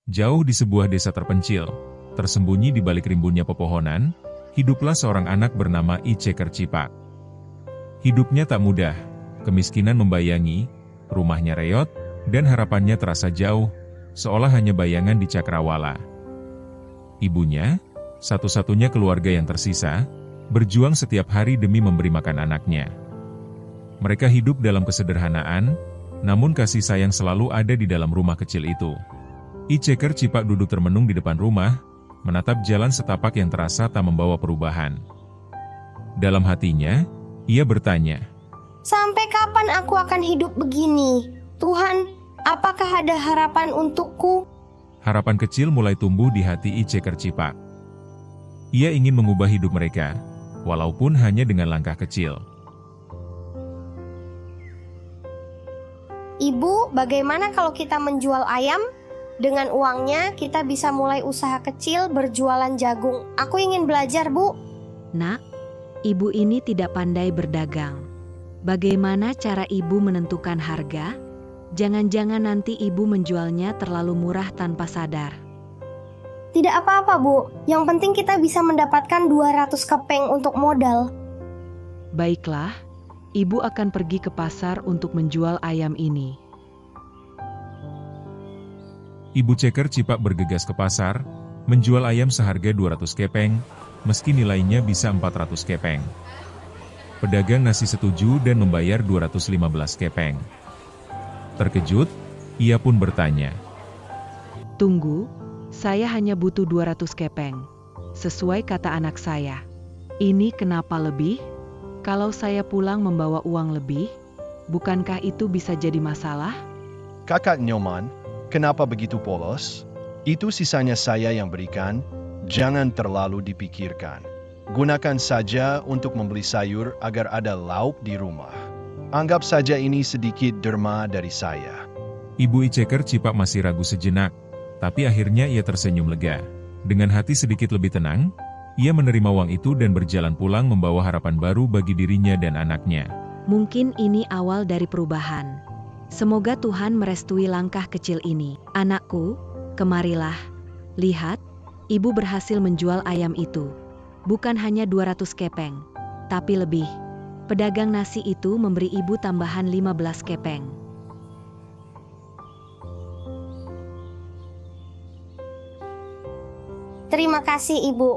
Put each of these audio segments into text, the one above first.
Jauh di sebuah desa terpencil, tersembunyi di balik rimbunnya pepohonan, hiduplah seorang anak bernama I Ceker Cipak. Hidupnya tak mudah, kemiskinan membayangi, rumahnya reot, dan harapannya terasa jauh, seolah hanya bayangan di cakrawala. Ibunya, satu-satunya keluarga yang tersisa, berjuang setiap hari demi memberi makan anaknya. Mereka hidup dalam kesederhanaan, namun kasih sayang selalu ada di dalam rumah kecil itu. I Ceker Cipak duduk termenung di depan rumah, menatap jalan setapak yang terasa tak membawa perubahan. Dalam hatinya, ia bertanya, "Sampai kapan aku akan hidup begini? Tuhan, apakah ada harapan untukku?" Harapan kecil mulai tumbuh di hati I Ceker Cipak. Ia ingin mengubah hidup mereka, walaupun hanya dengan langkah kecil. "Ibu, bagaimana kalau kita menjual ayam? Dengan uangnya kita bisa mulai usaha kecil berjualan jagung. Aku ingin belajar, Bu." Nak, ibu ini tidak pandai berdagang. Bagaimana cara ibu menentukan harga? Jangan-jangan nanti ibu menjualnya terlalu murah tanpa sadar. "Tidak apa-apa, Bu. Yang penting kita bisa mendapatkan 200 kepeng untuk modal." Baiklah, ibu akan pergi ke pasar untuk menjual ayam ini. Ibu Ceker Cipak bergegas ke pasar, menjual ayam seharga 200 kepeng, meski nilainya bisa 400 kepeng. Pedagang nasi setuju dan membayar 215 kepeng. Terkejut, ia pun bertanya, Tunggu, saya hanya butuh 200 kepeng. Sesuai kata anak saya. Ini kenapa lebih? Kalau saya pulang membawa uang lebih, bukankah itu bisa jadi masalah? Kakak Nyoman, kenapa begitu polos? Itu sisanya saya yang berikan, jangan terlalu dipikirkan. Gunakan saja untuk membeli sayur agar ada lauk di rumah. Anggap saja ini sedikit derma dari saya. Ibu I Ceker Cipak masih ragu sejenak, tapi akhirnya ia tersenyum lega. Dengan hati sedikit lebih tenang, ia menerima uang itu dan berjalan pulang membawa harapan baru bagi dirinya dan anaknya. Mungkin ini awal dari perubahan. Semoga Tuhan merestui langkah kecil ini. Anakku, kemarilah. Lihat, ibu berhasil menjual ayam itu. Bukan hanya 200 kepeng, tapi lebih. Pedagang nasi itu memberi ibu tambahan 15 kepeng. "Terima kasih, Ibu.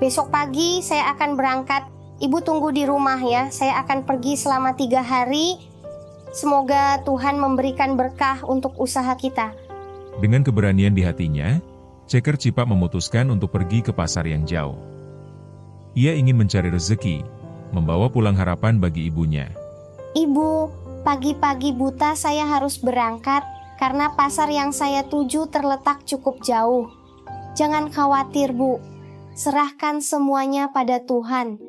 Besok pagi saya akan berangkat. Ibu tunggu di rumah ya. Saya akan pergi selama 3 hari. Semoga Tuhan memberikan berkah untuk usaha kita." Dengan keberanian di hatinya, Ceker Cipak memutuskan untuk pergi ke pasar yang jauh. Ia ingin mencari rezeki, membawa pulang harapan bagi ibunya. "Ibu, pagi-pagi buta saya harus berangkat karena pasar yang saya tuju terletak cukup jauh. Jangan khawatir, Bu. Serahkan semuanya pada Tuhan.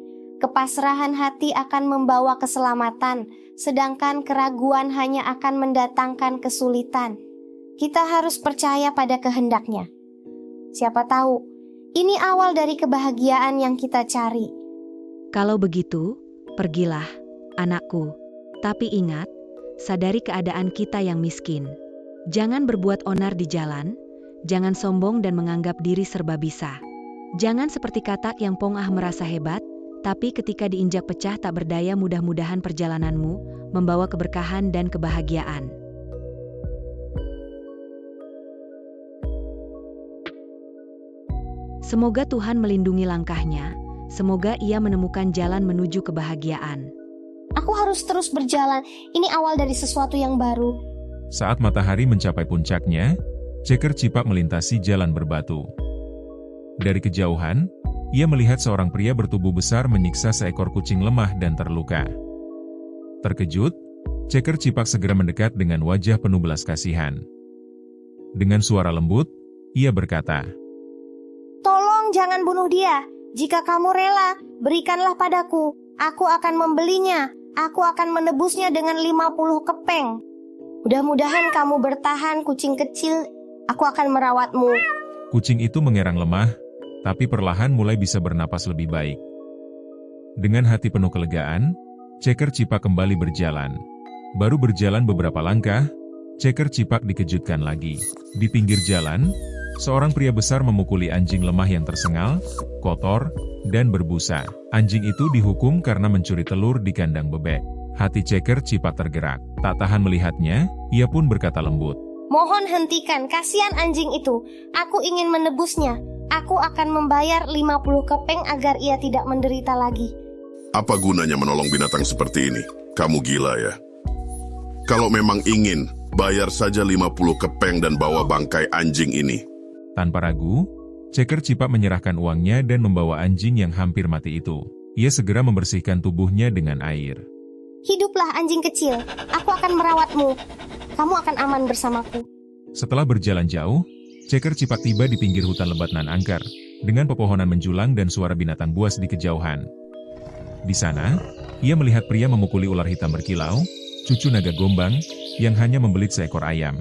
Kepasrahan hati akan membawa keselamatan, sedangkan keraguan hanya akan mendatangkan kesulitan. Kita harus percaya pada kehendak-Nya. Siapa tahu, ini awal dari kebahagiaan yang kita cari." Kalau begitu, pergilah, anakku. Tapi ingat, sadari keadaan kita yang miskin. Jangan berbuat onar di jalan, jangan sombong dan menganggap diri serba bisa. Jangan seperti katak yang pongah merasa hebat, tapi ketika diinjak pecah tak berdaya. Mudah-mudahan perjalananmu membawa keberkahan dan kebahagiaan. Semoga Tuhan melindungi langkahnya, semoga ia menemukan jalan menuju kebahagiaan. Aku harus terus berjalan, ini awal dari sesuatu yang baru. Saat matahari mencapai puncaknya, Ceker Cipak melintasi jalan berbatu. Dari kejauhan, ia melihat seorang pria bertubuh besar menyiksa seekor kucing lemah dan terluka. Terkejut, Ceker Cipak segera mendekat dengan wajah penuh belas kasihan. Dengan suara lembut, ia berkata, "Tolong jangan bunuh dia. Jika kamu rela, berikanlah padaku. Aku akan membelinya. Aku akan menebusnya dengan 50 kepeng. Mudah-mudahan kamu bertahan, kucing kecil. Aku akan merawatmu." Kucing itu mengerang lemah, tapi perlahan mulai bisa bernapas lebih baik. Dengan hati penuh kelegaan, Ceker Cipak kembali berjalan. Baru berjalan beberapa langkah, Ceker Cipak dikejutkan lagi. Di pinggir jalan, seorang pria besar memukuli anjing lemah yang tersengal, kotor, dan berbusa. Anjing itu dihukum karena mencuri telur di kandang bebek. Hati Ceker Cipak tergerak. Tak tahan melihatnya, ia pun berkata lembut. Mohon hentikan, kasihan anjing itu. Aku ingin menebusnya. Aku akan membayar 50 kepeng agar ia tidak menderita lagi. Apa gunanya menolong binatang seperti ini? Kamu gila ya? Kalau memang ingin, bayar saja 50 kepeng dan bawa bangkai anjing ini. Tanpa ragu, Ceker Cipak menyerahkan uangnya dan membawa anjing yang hampir mati itu. Ia segera membersihkan tubuhnya dengan air. Hiduplah anjing kecil, aku akan merawatmu. Kamu akan aman bersamaku. Setelah berjalan jauh, Ceker Cipak tiba di pinggir hutan lebat nan angker, dengan pepohonan menjulang dan suara binatang buas di kejauhan. Di sana, ia melihat pria memukuli ular hitam berkilau, cucu naga gombang, yang hanya membelit seekor ayam.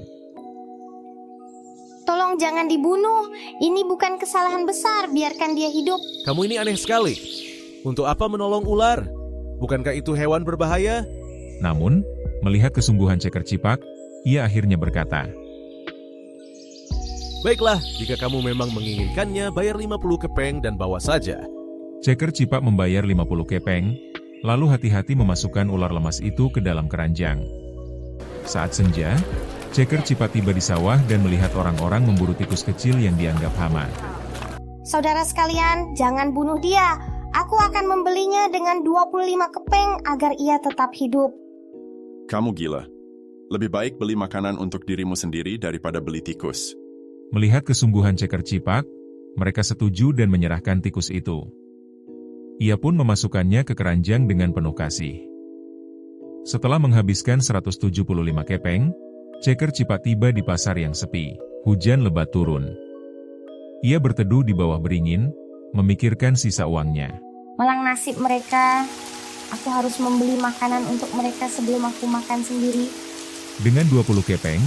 Tolong jangan dibunuh, ini bukan kesalahan besar, biarkan dia hidup. Kamu ini aneh sekali. Untuk apa menolong ular? Bukankah itu hewan berbahaya? Namun, melihat kesungguhan Ceker Cipak, ia akhirnya berkata, Baiklah, jika kamu memang menginginkannya, bayar 50 kepeng dan bawa saja. Ceker Cipak membayar 50 kepeng, lalu hati-hati memasukkan ular lemas itu ke dalam keranjang. Saat senja, Ceker Cipak tiba di sawah dan melihat orang-orang memburu tikus kecil yang dianggap hama. Saudara sekalian, jangan bunuh dia. Aku akan membelinya dengan 25 kepeng agar ia tetap hidup. Kamu gila. Lebih baik beli makanan untuk dirimu sendiri daripada beli tikus. Melihat kesungguhan Ceker Cipak, mereka setuju dan menyerahkan tikus itu. Ia pun memasukkannya ke keranjang dengan penuh kasih. Setelah menghabiskan 175 kepeng, Ceker Cipak tiba di pasar yang sepi. Hujan lebat turun. Ia berteduh di bawah beringin, memikirkan sisa uangnya. Malang nasib mereka, aku harus membeli makanan untuk mereka sebelum aku makan sendiri. Dengan 20 kepeng,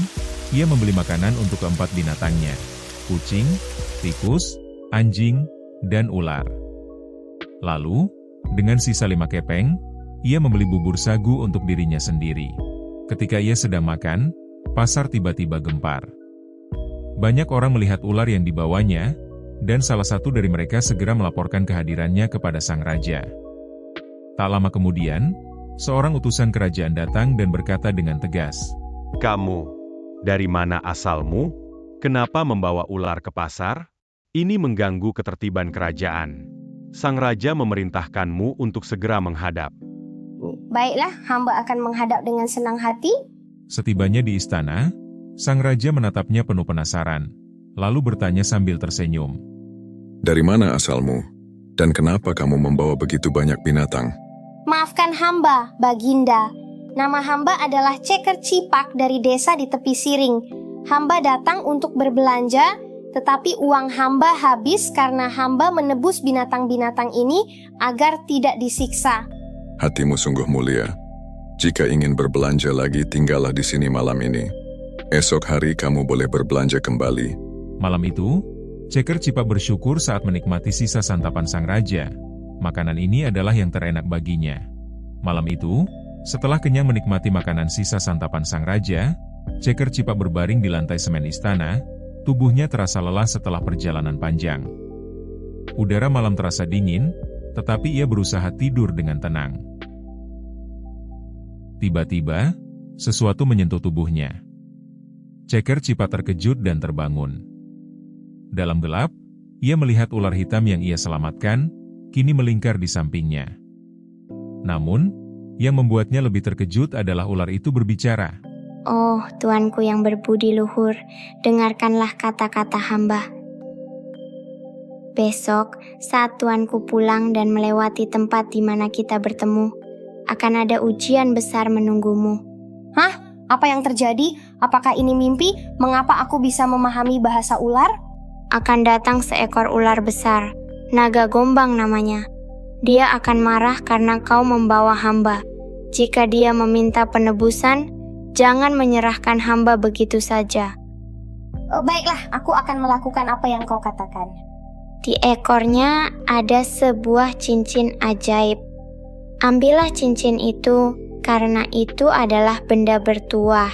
ia membeli makanan untuk keempat binatangnya. Kucing, tikus, anjing, dan ular. Lalu, dengan sisa 5 kepeng, ia membeli bubur sagu untuk dirinya sendiri. Ketika ia sedang makan, pasar tiba-tiba gempar. Banyak orang melihat ular yang dibawanya, dan salah satu dari mereka segera melaporkan kehadirannya kepada sang raja. Tak lama kemudian, seorang utusan kerajaan datang dan berkata dengan tegas, Kamu, dari mana asalmu? Kenapa membawa ular ke pasar? Ini mengganggu ketertiban kerajaan. Sang raja memerintahkanmu untuk segera menghadap. Baiklah, hamba akan menghadap dengan senang hati. Setibanya di istana, sang raja menatapnya penuh penasaran, lalu bertanya sambil tersenyum. Dari mana asalmu? Dan kenapa kamu membawa begitu banyak binatang? Maafkan hamba, Baginda. Nama hamba adalah Ceker Cipak dari desa di tepi Siring. Hamba datang untuk berbelanja, tetapi uang hamba habis karena hamba menebus binatang-binatang ini agar tidak disiksa. Hatimu sungguh mulia. Jika ingin berbelanja lagi, tinggallah di sini malam ini. Esok hari kamu boleh berbelanja kembali. Malam itu, Ceker Cipak bersyukur saat menikmati sisa santapan sang raja. Makanan ini adalah yang terenak baginya. Malam itu, setelah kenyang menikmati makanan sisa santapan sang raja, Ceker Cipak berbaring di lantai semen istana. Tubuhnya terasa lelah setelah perjalanan panjang. Udara malam terasa dingin, tetapi ia berusaha tidur dengan tenang. Tiba-tiba, sesuatu menyentuh tubuhnya. Ceker Cipak terkejut dan terbangun. Dalam gelap, ia melihat ular hitam yang ia selamatkan, kini melingkar di sampingnya. Namun, yang membuatnya lebih terkejut adalah ular itu berbicara. Oh, tuanku yang berbudi luhur, dengarkanlah kata-kata hamba. Besok, saat tuanku pulang dan melewati tempat di mana kita bertemu, akan ada ujian besar menunggumu. Hah? Apa yang terjadi? Apakah ini mimpi? Mengapa aku bisa memahami bahasa ular? Akan datang seekor ular besar, naga gombang namanya. Dia akan marah karena kau membawa hamba. Jika dia meminta penebusan, jangan menyerahkan hamba begitu saja. Oh, baiklah, aku akan melakukan apa yang kau katakan. Di ekornya ada sebuah cincin ajaib. Ambillah cincin itu, karena itu adalah benda bertuah.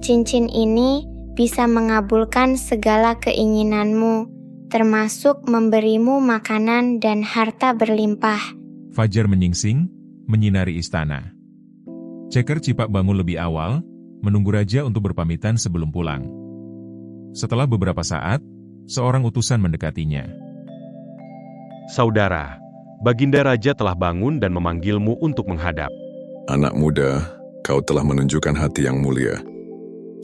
cincin ini bisa mengabulkan segala keinginanmu, termasuk memberimu makanan dan harta berlimpah. Fajar menyingsing, menyinari istana. Ceker Cipak bangun lebih awal, menunggu raja untuk berpamitan sebelum pulang. Setelah beberapa saat, seorang utusan mendekatinya. Saudara, Baginda Raja telah bangun dan memanggilmu untuk menghadap. Anak muda, kau telah menunjukkan hati yang mulia.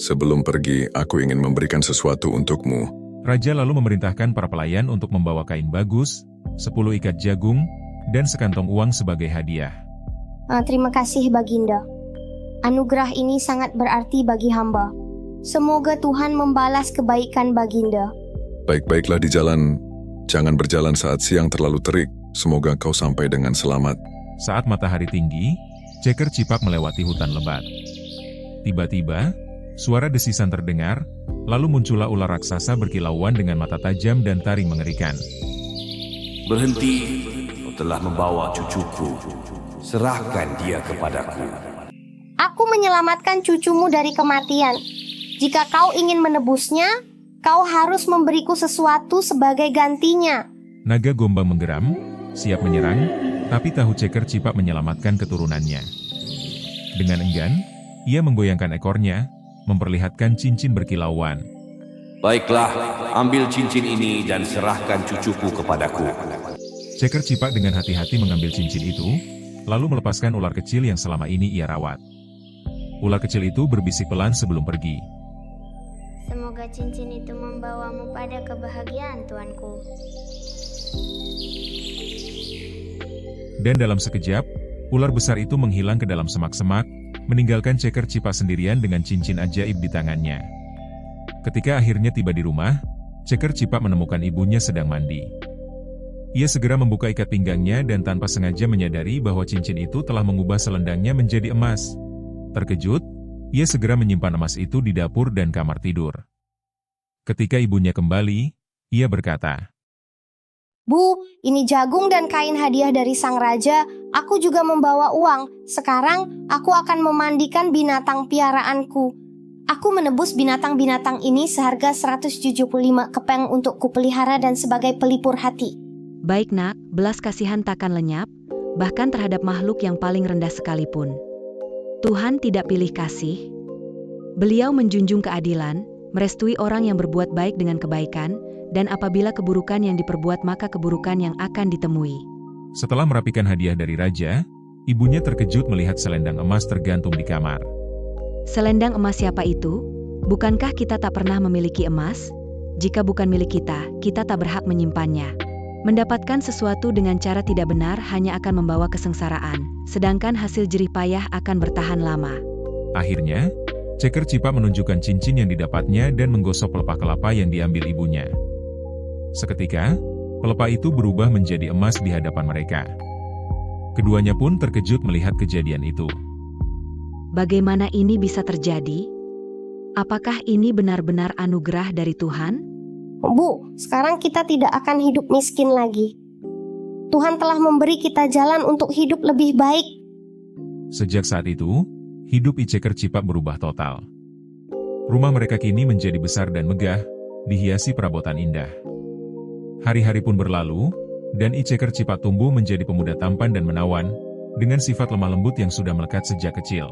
Sebelum pergi, aku ingin memberikan sesuatu untukmu. Raja lalu memerintahkan para pelayan untuk membawa kain bagus, 10 ikat jagung, dan sekantong uang sebagai hadiah. Terima kasih Baginda. Anugerah ini sangat berarti bagi hamba. Semoga Tuhan membalas kebaikan Baginda. Baik-baiklah di jalan. Jangan berjalan saat siang terlalu terik. Semoga kau sampai dengan selamat. Saat matahari tinggi, Ceker Cipak melewati hutan lebat. Tiba-tiba, suara desisan terdengar, lalu muncullah ular raksasa berkilauan dengan mata tajam dan taring mengerikan. Berhenti, kau telah membawa cucuku. Serahkan dia kepadaku. Aku menyelamatkan cucumu dari kematian. Jika kau ingin menebusnya, kau harus memberiku sesuatu sebagai gantinya. Naga Gombang menggeram, siap menyerang, tapi tahu Ceker Cipak menyelamatkan keturunannya. Dengan enggan, ia menggoyangkan ekornya, memperlihatkan cincin berkilauan. Baiklah, ambil cincin ini dan serahkan cucuku kepadaku. Ceker Cipak dengan hati-hati mengambil cincin itu, lalu melepaskan ular kecil yang selama ini ia rawat. Ular kecil itu berbisik pelan sebelum pergi. Semoga cincin itu membawamu pada kebahagiaan, tuanku. Dan dalam sekejap, ular besar itu menghilang ke dalam semak-semak, meninggalkan Ceker Cipak sendirian dengan cincin ajaib di tangannya. Ketika akhirnya tiba di rumah, Ceker Cipak menemukan ibunya sedang mandi. Ia segera membuka ikat pinggangnya dan tanpa sengaja menyadari bahwa cincin itu telah mengubah selendangnya menjadi emas. Terkejut, ia segera menyimpan emas itu di dapur dan kamar tidur. Ketika ibunya kembali, ia berkata, Bu, ini jagung dan kain hadiah dari sang raja. Aku juga membawa uang. Sekarang, aku akan memandikan binatang piaraanku. Aku menebus binatang-binatang ini seharga 175 kepeng untuk kupelihara dan sebagai pelipur hati. Baik nak, belas kasihan takkan lenyap, bahkan terhadap makhluk yang paling rendah sekalipun. Tuhan tidak pilih kasih. Beliau menjunjung keadilan, merestui orang yang berbuat baik dengan kebaikan, dan apabila keburukan yang diperbuat maka keburukan yang akan ditemui. Setelah merapikan hadiah dari raja, ibunya terkejut melihat selendang emas tergantung di kamar. Selendang emas siapa itu? Bukankah kita tak pernah memiliki emas? Jika bukan milik kita, kita tak berhak menyimpannya. Mendapatkan sesuatu dengan cara tidak benar hanya akan membawa kesengsaraan, sedangkan hasil jerih payah akan bertahan lama. Akhirnya, Ceker Cipak menunjukkan cincin yang didapatnya dan menggosok pelepah kelapa yang diambil ibunya. Seketika, pelepah itu berubah menjadi emas di hadapan mereka. Keduanya pun terkejut melihat kejadian itu. Bagaimana ini bisa terjadi? Apakah ini benar-benar anugerah dari Tuhan? Bu, sekarang kita tidak akan hidup miskin lagi. Tuhan telah memberi kita jalan untuk hidup lebih baik. Sejak saat itu, hidup Ceker Cipak berubah total. Rumah mereka kini menjadi besar dan megah, dihiasi perabotan indah. Hari-hari pun berlalu, dan Ceker Cipak tumbuh menjadi pemuda tampan dan menawan, dengan sifat lemah lembut yang sudah melekat sejak kecil.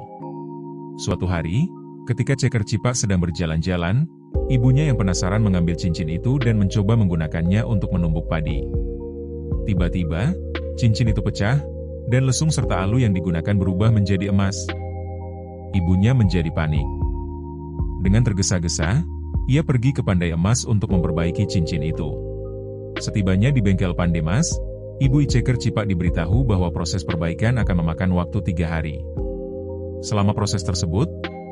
Suatu hari, ketika Ceker Cipak sedang berjalan-jalan, ibunya yang penasaran mengambil cincin itu dan mencoba menggunakannya untuk menumbuk padi. Tiba-tiba, cincin itu pecah, dan lesung serta alu yang digunakan berubah menjadi emas. Ibunya menjadi panik. Dengan tergesa-gesa, ia pergi ke Pandai Emas untuk memperbaiki cincin itu. Setibanya di bengkel Pandai Emas, ibu Ceker Cipak diberitahu bahwa proses perbaikan akan memakan waktu 3 hari. Selama proses tersebut,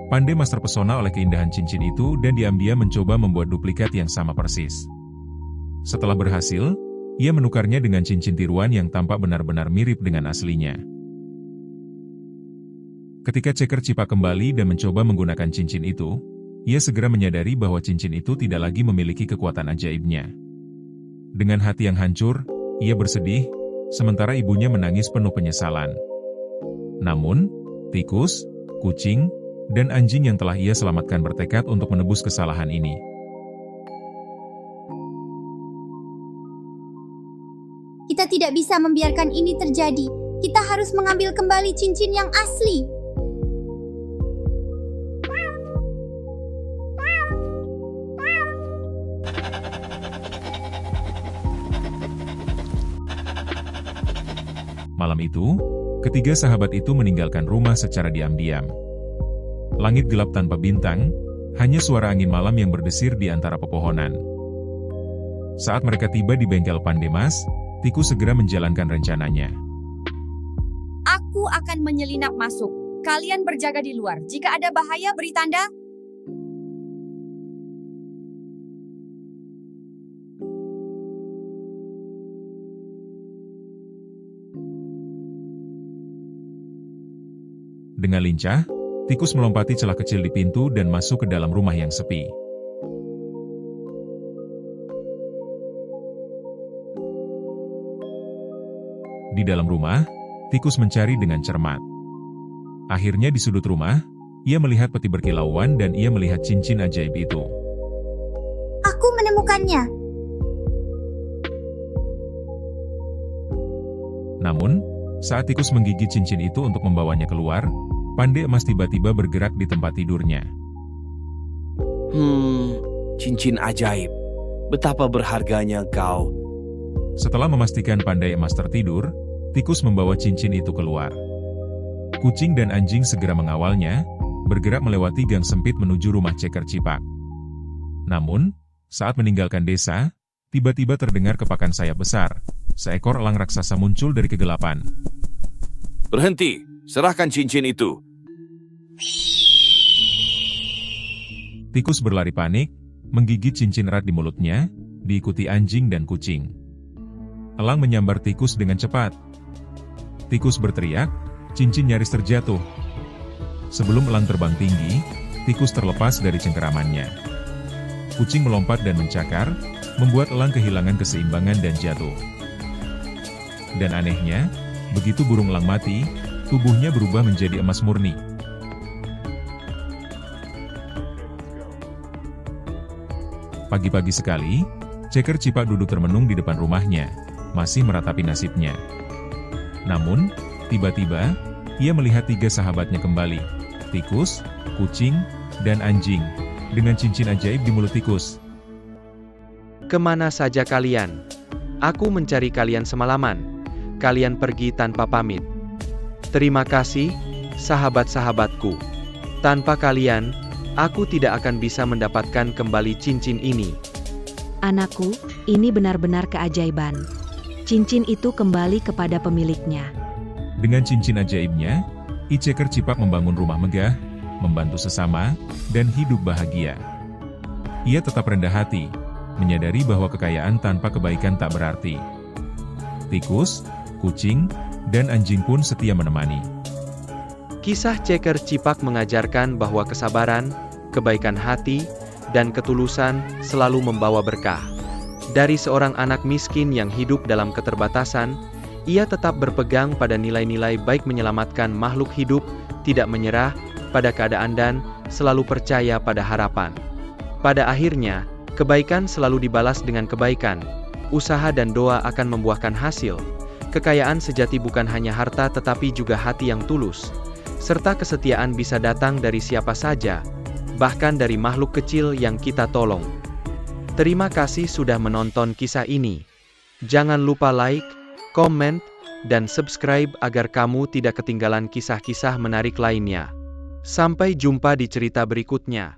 Pandai Mas terpesona oleh keindahan cincin itu dan diam-diam mencoba membuat duplikat yang sama persis. Setelah berhasil, ia menukarnya dengan cincin tiruan yang tampak benar-benar mirip dengan aslinya. Ketika Ceker Cipak kembali dan mencoba menggunakan cincin itu, ia segera menyadari bahwa cincin itu tidak lagi memiliki kekuatan ajaibnya. Dengan hati yang hancur, ia bersedih, sementara ibunya menangis penuh penyesalan. Namun, tikus, kucing, dan anjing yang telah ia selamatkan bertekad untuk menebus kesalahan ini. Kita tidak bisa membiarkan ini terjadi. Kita harus mengambil kembali cincin yang asli. Malam itu, ketiga sahabat itu meninggalkan rumah secara diam-diam. Langit gelap tanpa bintang, hanya suara angin malam yang berdesir di antara pepohonan. Saat mereka tiba di bengkel Pandemas, Tikus segera menjalankan rencananya. Aku akan menyelinap masuk. Kalian berjaga di luar. Jika ada bahaya, beri tanda. Dengan lincah, Tikus melompati celah kecil di pintu dan masuk ke dalam rumah yang sepi. Di dalam rumah, Tikus mencari dengan cermat. Akhirnya di sudut rumah, ia melihat peti berkilauan dan ia melihat cincin ajaib itu. Aku menemukannya. Namun, saat Tikus menggigit cincin itu untuk membawanya keluar, Pande Emas tiba-tiba bergerak di tempat tidurnya. Cincin ajaib. Betapa berharganya kau. Setelah memastikan Pandai Emas tertidur, Tikus membawa cincin itu keluar. Kucing dan anjing segera mengawalnya, bergerak melewati gang sempit menuju rumah Ceker Cipak. Namun, saat meninggalkan desa, tiba-tiba terdengar kepakan sayap besar. Seekor elang raksasa muncul dari kegelapan. Berhenti, serahkan cincin itu. Tikus berlari panik, menggigit cincin erat di mulutnya, diikuti anjing dan kucing. Elang menyambar tikus dengan cepat. Tikus berteriak, cincin nyaris terjatuh. Sebelum elang terbang tinggi, tikus terlepas dari cengkeramannya. Kucing melompat dan mencakar, membuat elang kehilangan keseimbangan dan jatuh. Dan anehnya, begitu burung elang mati, tubuhnya berubah menjadi emas murni. Pagi-pagi sekali, Ceker Cipak duduk termenung di depan rumahnya, masih meratapi nasibnya. Namun, tiba-tiba, ia melihat tiga sahabatnya kembali, tikus, kucing, dan anjing, dengan cincin ajaib di mulut tikus. Kemana saja kalian? Aku mencari kalian semalaman. Kalian pergi tanpa pamit. Terima kasih, sahabat-sahabatku. Tanpa kalian, aku tidak akan bisa mendapatkan kembali cincin ini. Anakku, ini benar-benar keajaiban. Cincin itu kembali kepada pemiliknya. Dengan cincin ajaibnya, I Ceker Cipak membangun rumah megah, membantu sesama, dan hidup bahagia. Ia tetap rendah hati, menyadari bahwa kekayaan tanpa kebaikan tak berarti. Tikus, kucing, dan anjing pun setia menemani. Kisah Ceker Cipak mengajarkan bahwa kesabaran, kebaikan hati, dan ketulusan selalu membawa berkah. Dari seorang anak miskin yang hidup dalam keterbatasan, ia tetap berpegang pada nilai-nilai baik, menyelamatkan makhluk hidup, tidak menyerah pada keadaan, dan selalu percaya pada harapan. Pada akhirnya, kebaikan selalu dibalas dengan kebaikan. Usaha dan doa akan membuahkan hasil. Kekayaan sejati bukan hanya harta tetapi juga hati yang tulus. Serta kesetiaan bisa datang dari siapa saja, bahkan dari makhluk kecil yang kita tolong. Terima kasih sudah menonton kisah ini. Jangan lupa like, komen, dan subscribe agar kamu tidak ketinggalan kisah-kisah menarik lainnya. Sampai jumpa di cerita berikutnya.